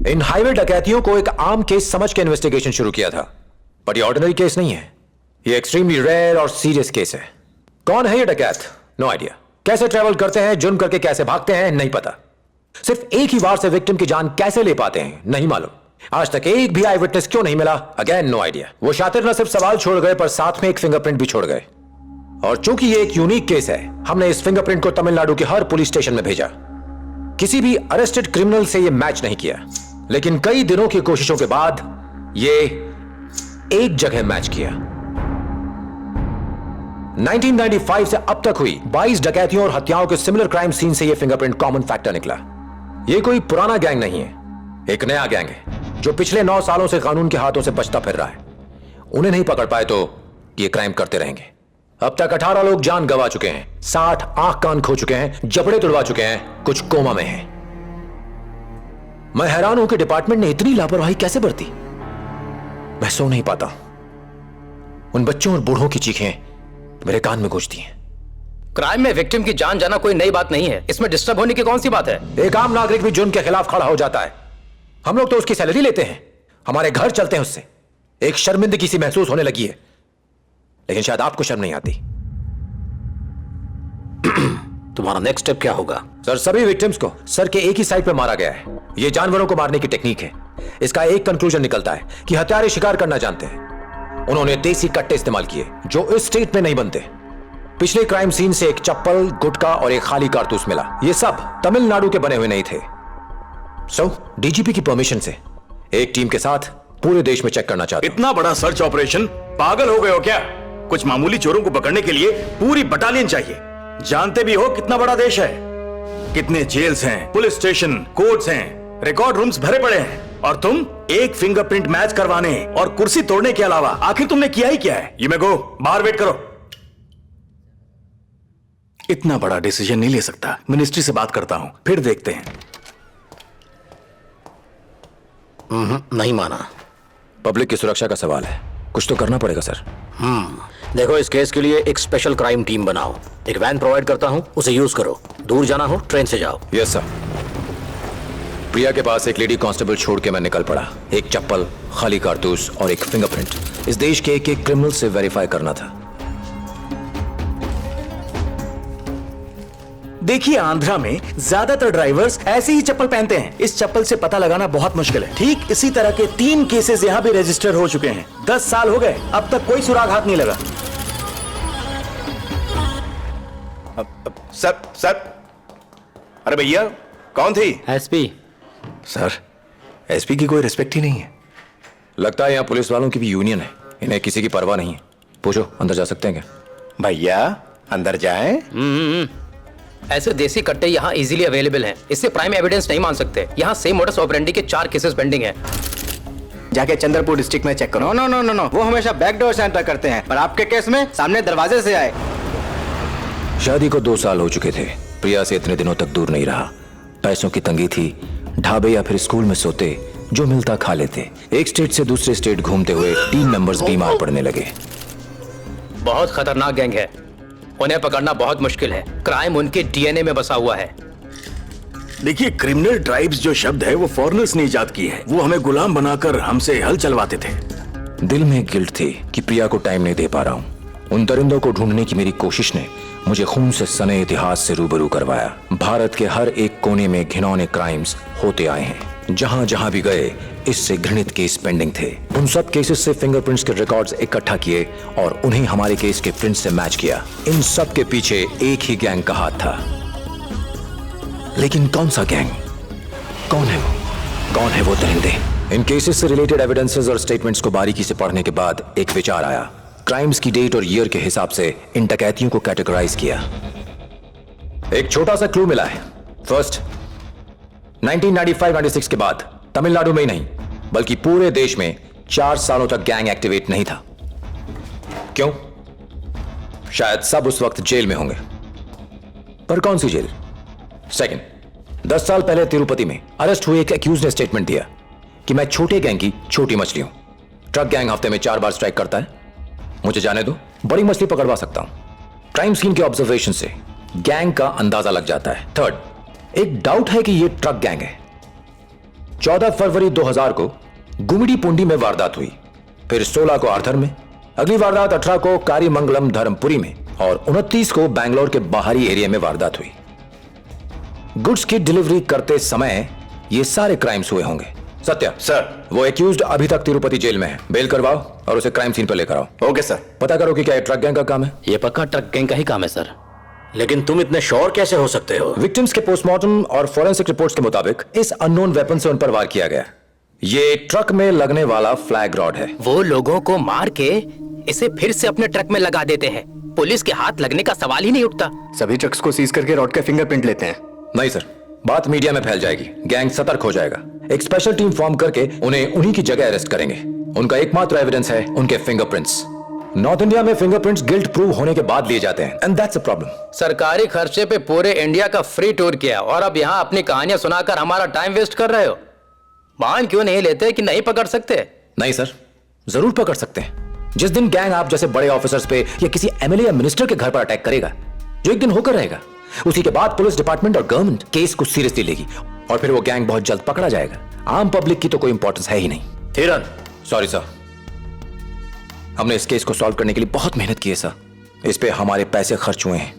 इन highway डकैतियों को एक आम केस समझ के इन्वेस्टिगेशन शुरू किया था, बट ये ऑर्डिनरी केस नहीं है, ये एक्सट्रीमली रेयर और सीरियस केस है। कौन है ये डकैत? No idea. कैसे ट्रेवल करते हैं, जुर्म करके कैसे भागते हैं, नहीं पता। सिर्फ एक ही वार से विक्टिम की जान कैसे ले पाते हैं, नहीं मालूम। आज तक एक भी आई विटनेस क्यों नहीं मिला, अगेन नो आइडिया। वो शातिर न सिर्फ सवाल छोड़ गए पर साथ में एक फिंगरप्रिंट भी छोड़ गए। और चूंकि ये एक यूनिक केस है, हमने इस फिंगरप्रिंट को तमिलनाडु के हर पुलिस स्टेशन में भेजा। किसी भी अरेस्टेड क्रिमिनल से ये मैच नहीं किया, लेकिन कई दिनों की कोशिशों के बाद ये एक जगह मैच किया। 1995 से अब तक हुई 22 डकैतियों और हत्याओं के सिमिलर क्राइम सीन से यह फिंगरप्रिंट कॉमन फैक्टर निकला। यह कोई पुराना गैंग नहीं है, एक नया गैंग है जो पिछले 9 सालों से कानून के हाथों से बचता फिर रहा है। उन्हें नहीं पकड़ पाए तो ये क्राइम करते रहेंगे। अब तक 18 लोग जान गंवा चुके हैं, 60 आंख कान खो चुके हैं, जबड़े तुड़वा चुके हैं, कुछ कोमा में हैं। मैं हैरान हूं कि डिपार्टमेंट ने इतनी लापरवाही कैसे बरती। मैं सो नहीं पाता। उन बच्चों और बूढ़ों की चीखें मेरे कान में गूंजती हैं। क्राइम में विक्टिम की जान जाना कोई नई बात नहीं है, इसमें डिस्टर्ब होने की कौन सी बात है? एक आम नागरिक भी जुर्म के खिलाफ खड़ा हो जाता है। हम लोग तो उसकी सैलरी लेते हैं, हमारे घर चलते हैं उससे। एक शर्मिंदगी सी महसूस होने लगी है, लेकिन शायद आपको शर्म नहीं आती। तुम्हारा नेक्स्ट स्टेप क्या होगा? सर, सभी विक्टिम्स को सर के एक ही साइड पर मारा गया है। यह जानवरों को मारने की टेक्निक है। इसका एक कंक्लूजन निकलता है कि हत्यारे शिकार करना जानते हैं। उन्होंने देसी कट्टे इस्तेमाल किए जो इस स्टेट में नहीं बनते। पिछले क्राइम सीन से एक चप्पल, गुटखा और एक खाली कारतूस मिला। ये सब तमिलनाडु के बने हुए नहीं थे। डीजीपी की परमिशन से एक टीम के साथ पूरे देश में चेक करना चाहते। इतना बड़ा सर्च ऑपरेशन? पागल हो गए हो क्या? कुछ मामूली चोरों को पकड़ने के लिए पूरी बटालियन चाहिए। जानते भी हो कितना बड़ा देश है, कितने जेल्स हैं, पुलिस स्टेशन, कोर्ट्स हैं, रिकॉर्ड रूम्स भरे पड़े हैं, और तुम एक फिंगरप्रिंट मैच करवाने और कुर्सी तोड़ने के अलावा आखिर तुमने किया ही क्या है? यू मे गो, बाहर वेट करो। इतना बड़ा डिसीजन नहीं ले सकता, मिनिस्ट्री से बात करता हूं, फिर देखते हैं। नहीं माना। पब्लिक की सुरक्षा का सवाल है, कुछ तो करना पड़ेगा सर। देखो, इस केस के लिए एक स्पेशल क्राइम टीम बनाओ। एक वैन प्रोवाइड करता हूं, उसे यूज करो। दूर जाना हो ट्रेन से जाओ। Yes sir. प्रिया के पास एक लेडी कांस्टेबल छोड़ के मैं निकल पड़ा। एक चप्पल, खाली कारतूस और एक फिंगरप्रिंट इस देश के एक एक क्रिमिनल से वेरीफाई करना था। देखिए, आंध्रा में ज्यादातर ड्राइवर्स ऐसे ही चप्पल पहनते हैं। इस चप्पल से पता लगाना बहुत मुश्किल है। ठीक इसी तरह के 3 केसेस यहां भी रजिस्टर हो चुके हैं। 10 साल हो गए, अब तक कोई सुराग हाथ नहीं लगा। सर, अरे भैया, कौन थी? एसपी। सर, एसपी की कोई रिस्पेक्ट ही नहीं है। लगता है यहाँ पुलिस वालों की भी यूनियन है, इन्हें किसी की परवाह नहीं है। पूछो, अंदर जा सकते हैं क्या? भैया अंदर जाएं? ऐसे देसी कट्टे यहाँ इजीली अवेलेबल हैं। इससे प्राइम एविडेंस नहीं मान सकते। यहाँ सेम मोडस ऑपरेंडी के 4 केसेस पेंडिंग हैं। जाके चंद्रपुर डिस्ट्रिक्ट में चेक करो। नो, वो हमेशा बैकडोर से एंटर करते हैं, पर आपके केस में सामने दरवाजे से आए। शादी को 2 साल हो चुके थे। प्रिया से इतने दिनों तक दूर नहीं रहा। पैसों की तंगी थी, ढाबे या फिर स्कूल में सोते, जो मिलता खा लेते। एक स्टेट से दूसरे स्टेट घूमते हुए टीम मेंबर्स बीमार पड़ने लगे। बहुत खतरनाक गैंग है, उन्हें पकड़ना बहुत मुश्किल है। क्राइम उनके डीएनए में बसा हुआ है। देखिए, क्रिमिनल ट्राइब्स जो शब्द है वो फॉरेनर्स ने इजाद की है। वो हमें गुलाम बनाकर हमसे हल चलवाते थे। दिल में गिल्ट थी कि प्रिया को टाइम नहीं दे पा रहा हूँ। उन दरिंदों को ढूंढने की मेरी कोशिश ने मुझे खून से सने इतिहास से रूबरू करवाया। भारत के हर एक कोने में घिनौने क्राइम्स होते आए हैं। जहां जहां भी गए, इससे घृणित केस पेंडिंग थे। उन सब केसेस से फिंगरप्रिंट्स के रिकॉर्ड्स इकट्ठा किए और उन्हें हमारे केस के प्रिंट से मैच किया। इन सब के पीछे एक ही गैंग का हाथ था। लेकिन कौन सा गैंग? कौन है वो? कौन है वो दरिंदे? इन केसेस से रिलेटेड एविडेंसेस और स्टेटमेंट्स को बारीकी से पढ़ने के बाद एक विचार आया। क्राइम्स की डेट और ईयर के हिसाब से इन डकैतियों को कैटेगराइज किया। एक छोटा सा क्लू मिला है। फर्स्ट, 1995-96 के बाद तमिलनाडु में ही नहीं बल्कि पूरे देश में 4 सालों तक गैंग एक्टिवेट नहीं था। क्यों? शायद सब उस वक्त जेल में होंगे, पर कौन सी जेल? सेकंड, 10 साल पहले तिरुपति में अरेस्ट हुए एक एक्यूज ने स्टेटमेंट दिया कि मैं छोटे गैंग की छोटी मछली हूं। ट्रक गैंग हफ्ते में 4 बार स्ट्राइक करता है, मुझे जाने दो, बड़ी मछली पकड़वा सकता हूं। क्राइम सीन के ऑब्जर्वेशन से गैंग का अंदाजा लग जाता है। थर्ड, एक डाउट है कि यह ट्रक गैंग है 14 फरवरी 2000 को गुमिडी पुंडी में वारदात हुई, फिर 16 को आर्थर में, अगली वारदात 18 को कारीमंगलम धर्मपुरी में और 29 को बैंगलोर के बाहरी एरिया में वारदात हुई। गुड्स की डिलीवरी करते समय ये सारे क्राइम्स हुए होंगे। सत्या सर। वो एक्यूज्ड अभी तक तिरुपति जेल में है, बेल करवाओ और उसे क्राइम सीन पर लेकर आओ। Okay sir. पता करो कि क्या ये ट्रक गैंग का काम है। ये पक्का ट्रक गैंग का ही काम है सर, लेकिन तुम इतने श्योर कैसे हो सकते हो? विक्टिम्स के पोस्टमार्टम और फोरेंसिक रिपोर्ट्स के मुताबिक इस अननोन वेपन से उन पर वार किया गया। ये ट्रक में लगने वाला फ्लैग रॉड है। वो लोगों को मार के इसे फिर से अपने ट्रक में लगा देते हैं। पुलिस के हाथ लगने का सवाल ही नहीं उठता। सभी ट्रक्स को सीज करके रॉड का फिंगरप्रिंट लेते हैं। नहीं सर, बात मीडिया में फैल जाएगी, गैंग सतर्क हो जाएगा। एक स्पेशल टीम फॉर्म करके उन्हें उन्हीं की जगह अरेस्ट करेंगे। उनका एकमात्र एविडेंस है उनके फिंगरप्रिंट्स। नॉर्थ इंडिया में फिंगरप्रिंट्स गिल्ट प्रूव होने के बाद लिए जाते हैं, एंड दैट्स अ प्रॉब्लम। सरकारी खर्चे पे पूरे इंडिया का फ्री टूर किया और अब यहाँ अपनी कहानियां सुनाकर हमारा टाइम वेस्ट कर रहे हो। मान क्यों नहीं लेते कि नहीं पकड़ सकते? नहीं सर, जरूर पकड़ सकते हैं। जिस दिन गैंग आप जैसे बड़े ऑफिसर्स पे या किसी एमएलए या मिनिस्टर के घर पर अटैक करेगा, जो एक दिन होकर रहेगा, उसी के बाद पुलिस डिपार्टमेंट और गवर्नमेंट केस को सीरियसली लेगी और फिर वो गैंग बहुत जल्द पकड़ा जाएगा। आम पब्लिक की तो कोई इंपॉर्टेंस है ही नहीं। हिरन, सॉरी सर, हमने इस केस को सॉल्व करने के लिए बहुत मेहनत की है सर। इस पे हमारे पैसे खर्च हुए हैं।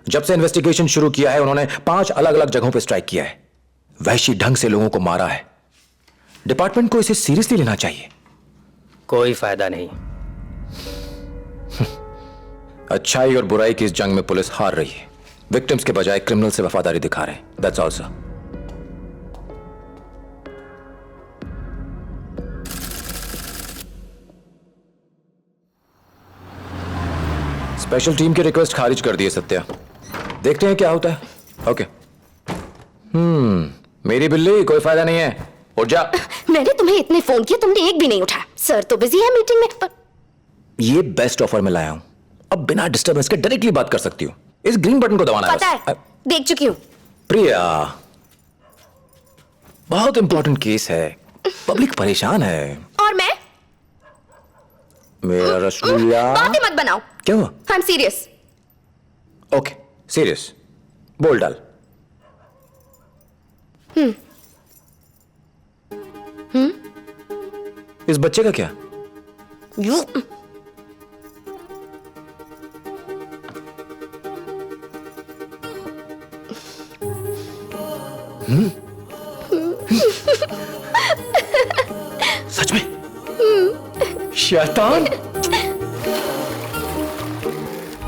जब से इन्वेस्टिगेशन शुरू किया है, उन्होंने 5 अलग अलग जगहों पे स्ट्राइक किया है, वहशी ढंग से लोगों को मारा है। डिपार्टमेंट को इसे सीरियसली लेना चाहिए। कोई फायदा नहीं। अच्छाई और बुराई की इस जंग में पुलिस हार रही है। विक्टिम्स के बजाय क्रिमिनल से वफादारी दिखा रहे हैं। That's all sir. Special team की रिक्वेस्ट खारिज कर दी है सत्या। देखते हैं क्या होता है। ओके। मेरी बिल्ली, कोई फायदा नहीं है, उठ जा। मैंने तुम्हें इतने फोन किए, तुमने एक भी नहीं उठाया। सर तो बिजी है मीटिंग में। पर ये बेस्ट ऑफर में लाया हूं, अब बिना डिस्टर्बेंस के डायरेक्टली बात कर सकती हूँ। इस ग्रीन बटन को दबाना पता है, देख चुकी हूँ। प्रिया, बहुत इंपॉर्टेंट केस है, पब्लिक परेशान है। और मैं? मेरा रसगुल्ला। बातें मत बनाओ। क्यों? I am serious. Okay, serious, बोल डाल। इस बच्चे का क्या? यू सच में? शैतान।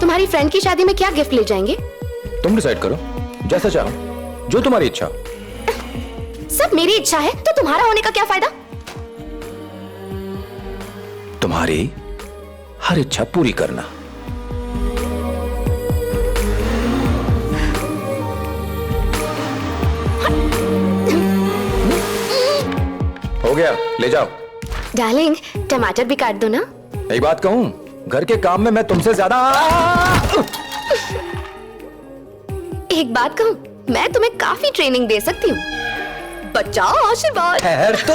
तुम्हारी फ्रेंड की शादी में क्या गिफ्ट ले जाएंगे? तुम डिसाइड करो, जैसा चाहो, जो तुम्हारी इच्छा। सब मेरी इच्छा है तो तुम्हारा होने का क्या फायदा? तुम्हारी हर इच्छा पूरी करना। हो गया, ले जाओ। डार्लिंग, टमाटर भी काट दो ना। एक बात कहूं, घर के काम में मैं तुमसे ज्यादा। एक बात कहूं, मैं तुम्हें काफी ट्रेनिंग दे सकती हूँ। बचाओ आशीर्वाद। ठहर तो।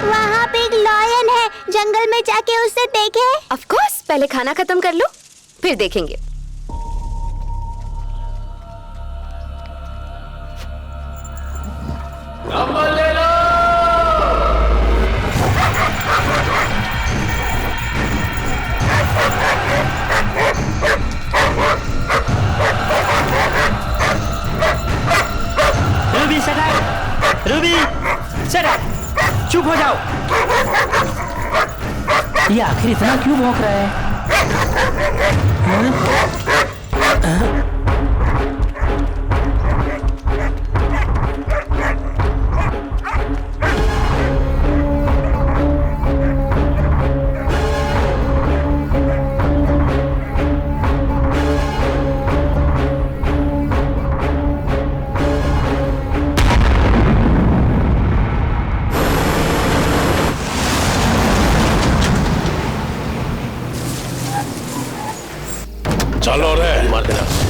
वहाँ पे एक लॉयन है, जंगल में जाके उसे देखे। ऑफ कोर्स, पहले खाना खत्म कर लो, फिर देखेंगे। Ruby shut up! Ruby shut up! चुप हो जाओ। ये आखिर इतना क्यों भौंक रहा है?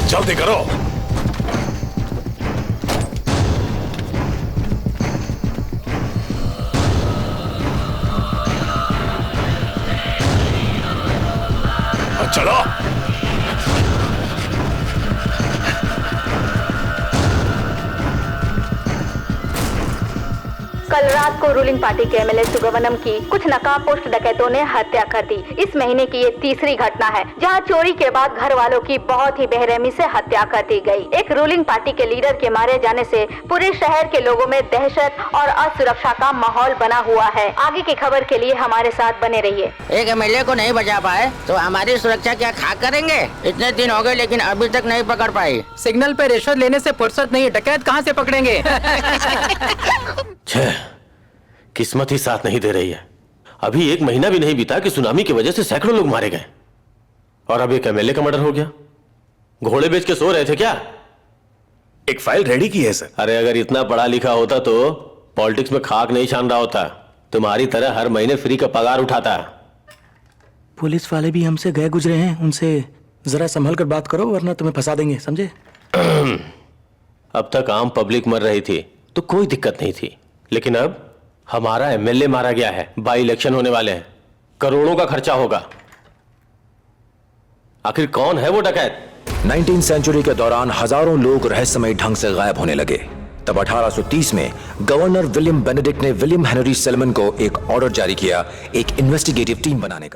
जल्दी करो। चलो। कल रात को रूलिंग पार्टी के एमएलए सुगवनम की कुछ नकाबपोश डकैतों ने हत्या कर दी। इस महीने की ये तीसरी घटना है जहां चोरी के बाद घर वालों की बहुत ही बेरहमी से हत्या कर दी गई। एक रूलिंग पार्टी के लीडर के मारे जाने से पूरे शहर के लोगों में दहशत और असुरक्षा का माहौल बना हुआ है। आगे की खबर के लिए हमारे साथ बने रहिए। एक एमएलए को नहीं बचा पाए तो हमारी सुरक्षा क्या खा करेंगे? इतने दिन हो गए लेकिन अभी तक नहीं पकड़ पाई। सिग्नल पे रिश्वत लेने से फुर्सत नहीं है, डकैत कहाँ से पकड़ेंगे? किस्मत ही साथ नहीं दे रही है। अभी 1 महीना भी नहीं बीता कि सुनामी की वजह से सैकड़ों लोग मारे गए और अब एक एमएलए का मर्डर हो गया। घोड़े बेच के सो रहे थे क्या? एक फाइल रेडी की है सर। अरे अगर इतना पढ़ा लिखा होता तो पॉलिटिक्स में खाक नहीं छान रहा होता। तुम्हारी तरह हर महीने फ्री का पगार उठाता। पुलिस वाले भी हमसे गए गुजरे हैं, उनसे जरा संभल कर बात करो वरना तुम्हें फंसा देंगे, समझे? अब तक आम पब्लिक मर रही थी तो कोई दिक्कत नहीं थी, लेकिन अब हमारा एमएलए मारा गया है। बाई इलेक्शन होने वाले हैं, करोड़ों का खर्चा होगा। आखिर कौन है वो डकैत? 19वीं सेंचुरी के दौरान हजारों लोग रहस्यमय ढंग से गायब होने लगे। तब 1830 में गवर्नर विलियम बेनेडिक्ट ने विलियम हेनरी सेलमन को एक ऑर्डर जारी किया एक इन्वेस्टिगेटिव टीम बनाने का।